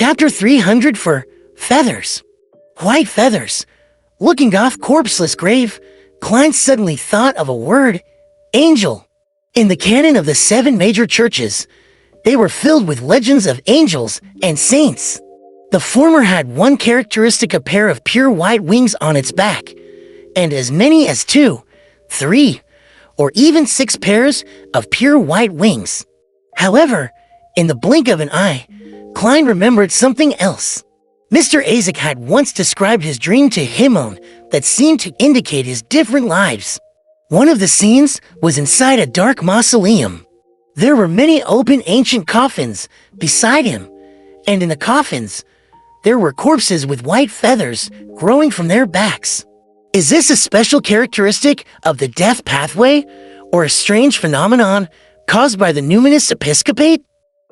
Chapter 300 for Feathers. White feathers. Looking off corpseless grave, Klein suddenly thought of a word, angel. In the canon of the 7 major churches, they were filled with legends of angels and saints. The former had one characteristic, a pair of pure white wings on its back, and as many as 2, 3, or even 6 pairs of pure white wings. However, in the blink of an eye, Klein remembered something else. Mr. Azek had once described his dream to Himon that seemed to indicate his different lives. One of the scenes was inside a dark mausoleum. There were many open ancient coffins beside him, and in the coffins, there were corpses with white feathers growing from their backs. Is this a special characteristic of the death pathway, or a strange phenomenon caused by the numinous episcopate?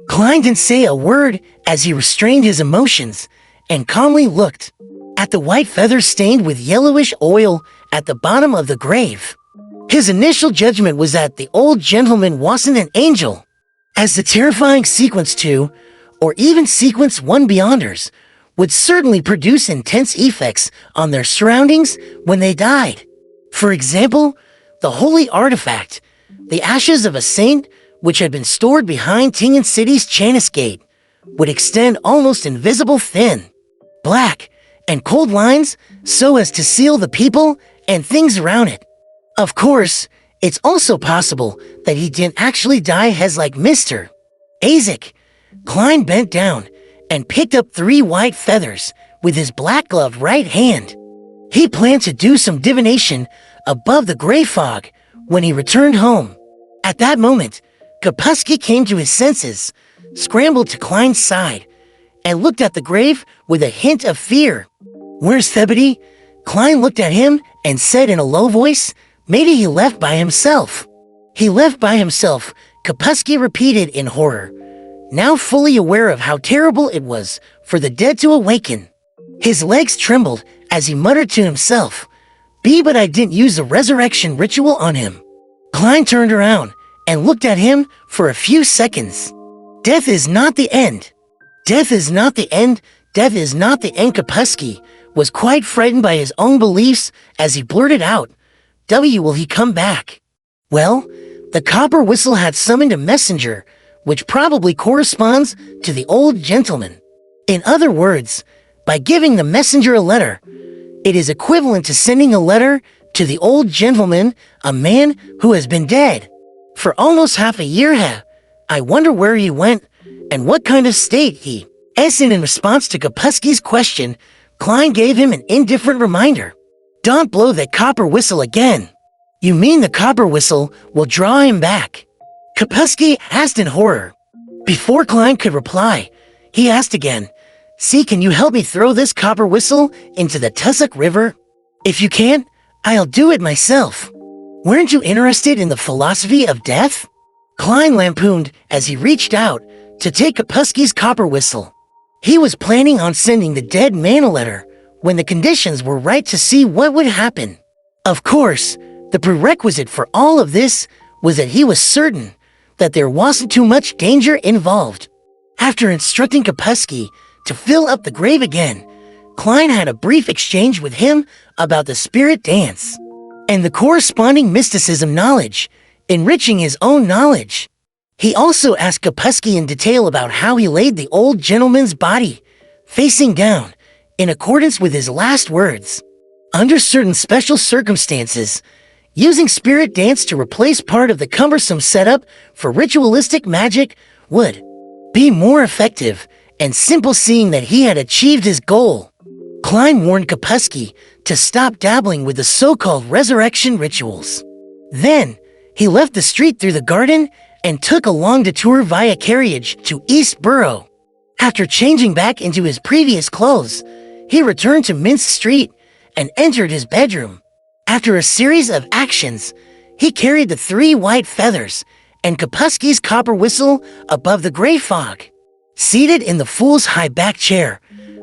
Klein didn't say a word as he restrained his emotions and calmly looked at the white feathers stained with yellowish oil at the bottom of the grave. His initial judgment was that the old gentleman wasn't an angel, as the terrifying Sequence 2, or even Sequence 1 Beyonders, would certainly produce intense effects on their surroundings when they died. For example, the holy artifact, the ashes of a saint which had been stored behind Tingen City's Chanis Gate, would extend almost invisible thin, black, and cold lines so as to seal the people and things around it. Of course, it's also possible that he didn't actually die as like Mr. Azek. Klein bent down and picked up 3 white feathers with his black-gloved right hand. He planned to do some divination above the gray fog when he returned home. At that moment, Kapusky came to his senses, scrambled to Klein's side, and looked at the grave with a hint of fear. "Where's Thebedy?" Klein looked at him and said in a low voice, "Maybe he left by himself." "He left by himself," Kapusky repeated in horror, now fully aware of how terrible it was for the dead to awaken. His legs trembled as he muttered to himself, But I didn't use the resurrection ritual on him." Klein turned around and looked at him for a few seconds. "Death is not the end. Death is not the end. Death is not the end." Kapusky was quite frightened by his own beliefs as he blurted out, Will he come back?" Well, the copper whistle had summoned a messenger, which probably corresponds to the old gentleman. In other words, by giving the messenger a letter, it is equivalent to sending a letter to the old gentleman, a man who has been dead for almost half a year. I wonder where he went and what kind of state he is in. In response to Kapusky's question, Klein gave him an indifferent reminder. "Don't blow that copper whistle again." "You mean the copper whistle will draw him back?" Kapusky asked in horror. Before Klein could reply, he asked again, "See, can you help me throw this copper whistle into the Tussock River? If you can't, I'll do it myself." "Weren't you interested in the philosophy of death?" Klein lampooned as he reached out to take Kapusky's copper whistle. He was planning on sending the dead man a letter when the conditions were right to see what would happen. Of course, the prerequisite for all of this was that he was certain that there wasn't too much danger involved. After instructing Kapusky to fill up the grave again, Klein had a brief exchange with him about the spirit dance and the corresponding mysticism knowledge, enriching his own knowledge. He also asked Kapusky in detail about how he laid the old gentleman's body, facing down, in accordance with his last words. Under certain special circumstances, using spirit dance to replace part of the cumbersome setup for ritualistic magic would be more effective and simple, seeing that he had achieved his goal. Klein warned Kapusky to stop dabbling with the so-called resurrection rituals. Then, he left the street through the garden and took a long detour via carriage to East Borough. After changing back into his previous clothes, he returned to Mince Street and entered his bedroom. After a series of actions, he carried the 3 white feathers and Kapusky's copper whistle above the gray fog. Seated in the fool's high-back chair,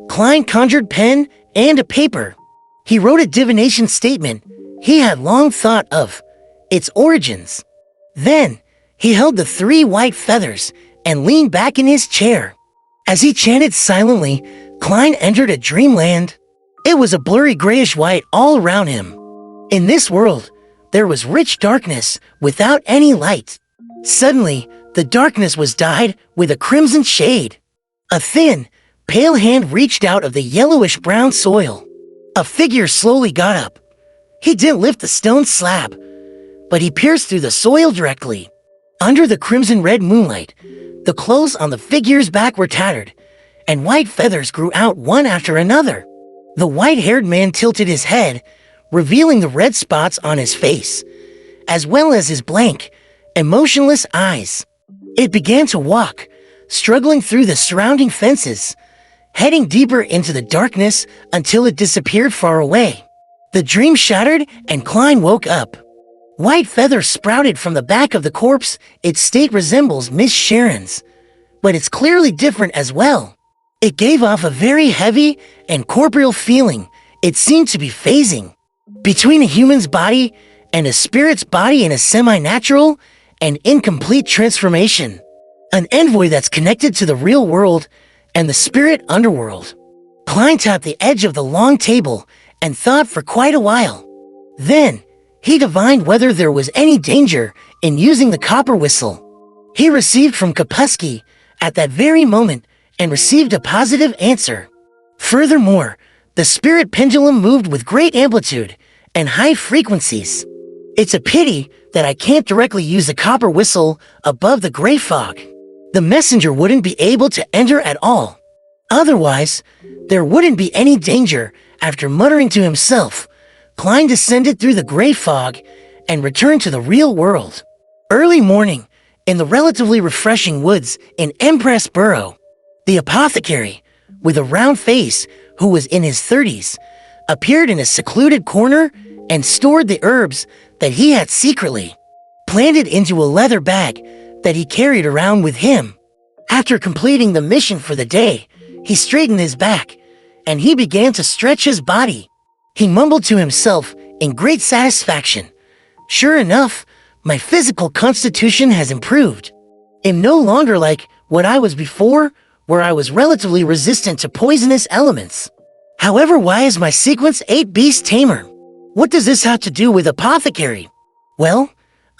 Klein conjured pen and a paper. He wrote a divination statement he had long thought of, its origins. Then, he held the 3 white feathers and leaned back in his chair. As he chanted silently, Klein entered a dreamland. It was a blurry grayish-white all around him. In this world, there was rich darkness without any light. Suddenly, the darkness was dyed with a crimson shade. A thin, pale hand reached out of the yellowish-brown soil. A figure slowly got up. He didn't lift the stone slab, but he pierced through the soil directly. Under the crimson-red moonlight, the clothes on the figure's back were tattered, and white feathers grew out one after another. The white-haired man tilted his head, revealing the red spots on his face, as well as his blank, emotionless eyes. It began to walk, struggling through the surrounding fences, heading deeper into the darkness until it disappeared far away. The dream shattered and Klein woke up. White feathers sprouted from the back of the corpse. Its state resembles Miss Sharon's, but it's clearly different as well. It gave off a very heavy and corporeal feeling. It seemed to be phasing between a human's body and a spirit's body in a semi-natural and incomplete transformation. An envoy that's connected to the real world and the spirit underworld. Klein tapped the edge of the long table and thought for quite a while. Then, he divined whether there was any danger in using the copper whistle he received from Kapusky at that very moment and received a positive answer. Furthermore, the spirit pendulum moved with great amplitude and high frequencies. It's a pity that I can't directly use the copper whistle above the gray fog. The messenger wouldn't be able to enter at all. Otherwise, there wouldn't be any danger. After muttering to himself, Klein descended through the gray fog and returned to the real world. Early morning, in the relatively refreshing woods in Empress Burrow, the apothecary, with a round face who was in his 30s, appeared in a secluded corner and stored the herbs that he had secretly planted into a leather bag that he carried around with him. After completing the mission for the day, he straightened his back and he began to stretch his body. He mumbled to himself in great satisfaction, "Sure enough, my physical constitution has improved. I'm no longer like what I was before, where I was relatively resistant to poisonous elements. However, why is my sequence 8 beast tamer? What does this have to do with apothecary? Well,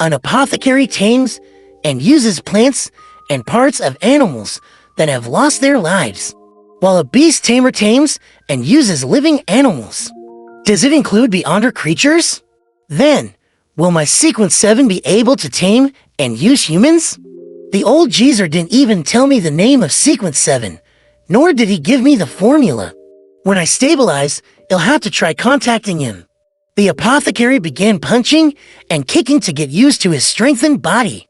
an apothecary tames and uses plants and parts of animals that have lost their lives, while a beast tamer tames and uses living animals. Does it include beyonder creatures? Then, will my sequence 7 be able to tame and use humans? The old geezer didn't even tell me the name of sequence 7, nor did he give me the formula. When I stabilize, I'll have to try contacting him." The apothecary began punching and kicking to get used to his strengthened body.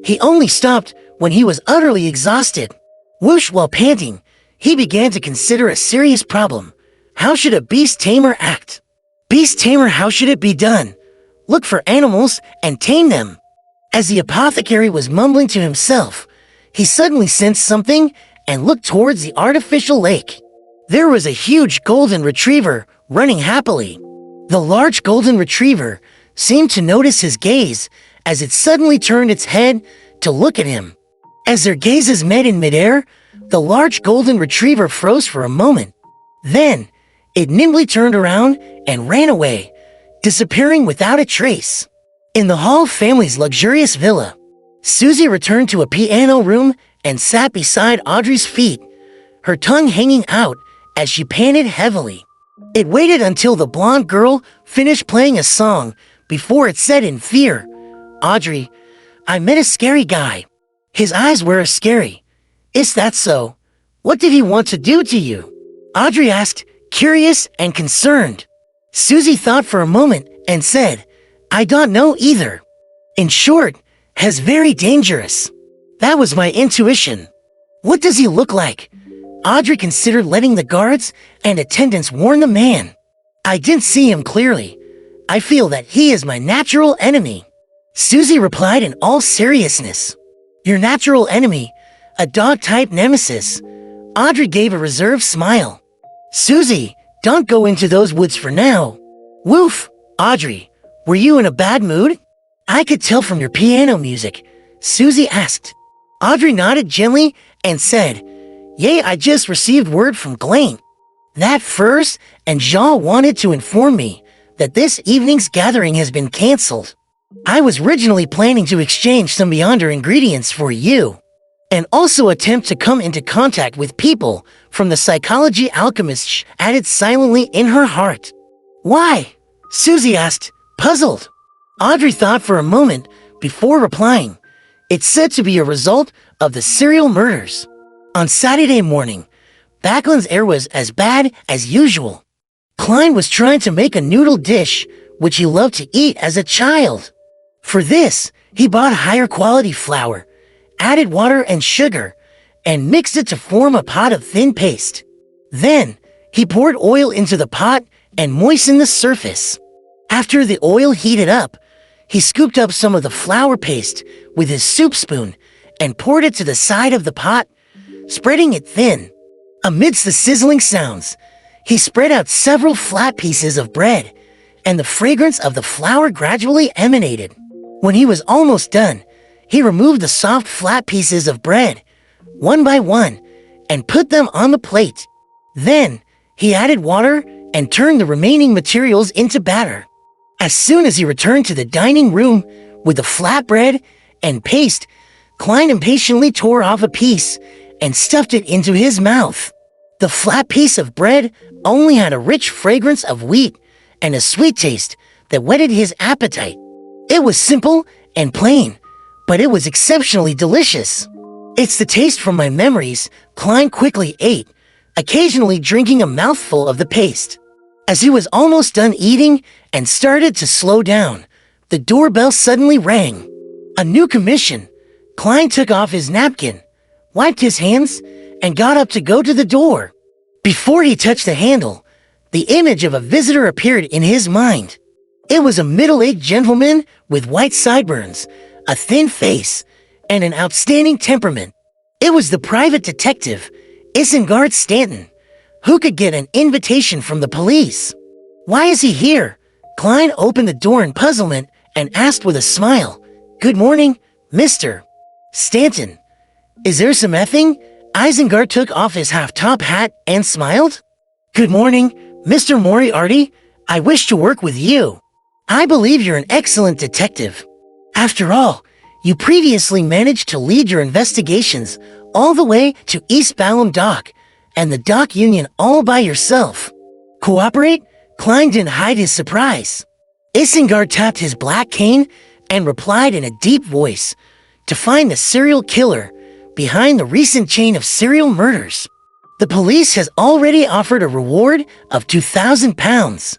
He only stopped when he was utterly exhausted. Whoosh, while panting, he began to consider a serious problem. How should a beast tamer act? Beast tamer, how should it be done? Look for animals and tame them. As the apothecary was mumbling to himself, he suddenly sensed something and looked towards the artificial lake. There was a huge golden retriever running happily. The large golden retriever seemed to notice his gaze as it suddenly turned its head to look at him. As their gazes met in midair, the large golden retriever froze for a moment. Then, it nimbly turned around and ran away, disappearing without a trace. In the Hall family's luxurious villa, Susie returned to a piano room and sat beside Audrey's feet, her tongue hanging out as she panted heavily. It waited until the blonde girl finished playing a song before it said in fear, "Audrey, I met a scary guy. His eyes were scary. Is that so? What did he want to do to you?" Audrey asked, curious and concerned. Susie thought for a moment and said, "I don't know either. In short, he's very dangerous. That was my intuition." "What does he look like?" Audrey considered letting the guards and attendants warn the man. "I didn't see him clearly. I feel that he is my natural enemy." Susie replied in all seriousness. "Your natural enemy, a dog-type nemesis." Audrey gave a reserved smile. "Susie, don't go into those woods for now." "Woof, Audrey, were you in a bad mood?" "I could tell from your piano music," Susie asked. Audrey nodded gently and said, Yea, I just received word from Glain that Furs and Jean wanted to inform me that this evening's gathering has been cancelled. I was originally planning to exchange some Beyonder ingredients for you, and also attempt to come into contact with people from the psychology alchemist added silently in her heart. Why? Susie asked, puzzled. Audrey thought for a moment before replying. It's said to be a result of the serial murders. On Saturday morning, Backlund's air was as bad as usual. Klein was trying to make a noodle dish, which he loved to eat as a child. For this, he bought higher quality flour, added water and sugar, and mixed it to form a pot of thin paste. Then, he poured oil into the pot and moistened the surface. After the oil heated up, he scooped up some of the flour paste with his soup spoon and poured it to the side of the pot, spreading it thin. Amidst the sizzling sounds, he spread out several flat pieces of bread, and the fragrance of the flour gradually emanated. When he was almost done, he removed the soft flat pieces of bread, one by one, and put them on the plate. Then, he added water and turned the remaining materials into batter. As soon as he returned to the dining room with the flatbread and paste, Klein impatiently tore off a piece and stuffed it into his mouth. The flat piece of bread only had a rich fragrance of wheat and a sweet taste that whetted his appetite. It was simple and plain, but it was exceptionally delicious. It's the taste from my memories, Klein quickly ate, occasionally drinking a mouthful of the paste. As he was almost done eating and started to slow down, the doorbell suddenly rang. A new commission. Klein took off his napkin, wiped his hands, and got up to go to the door. Before he touched the handle, the image of a visitor appeared in his mind. It was a middle-aged gentleman with white sideburns, a thin face, and an outstanding temperament. It was the private detective, Isengard Stanton, who could get an invitation from the police. Why is he here? Klein opened the door in puzzlement and asked with a smile, "Good morning, Mr. Stanton. Is there some effing?" Isengard took off his half-top hat and smiled. "Good morning, Mr. Moriarty. I wish to work with you. I believe you're an excellent detective. After all, you previously managed to lead your investigations all the way to East Balham Dock and the Dock Union all by yourself. Cooperate?" Klein didn't hide his surprise. Isengard tapped his black cane and replied in a deep voice, "To find the serial killer behind the recent chain of serial murders. The police has already offered a reward of £2,000.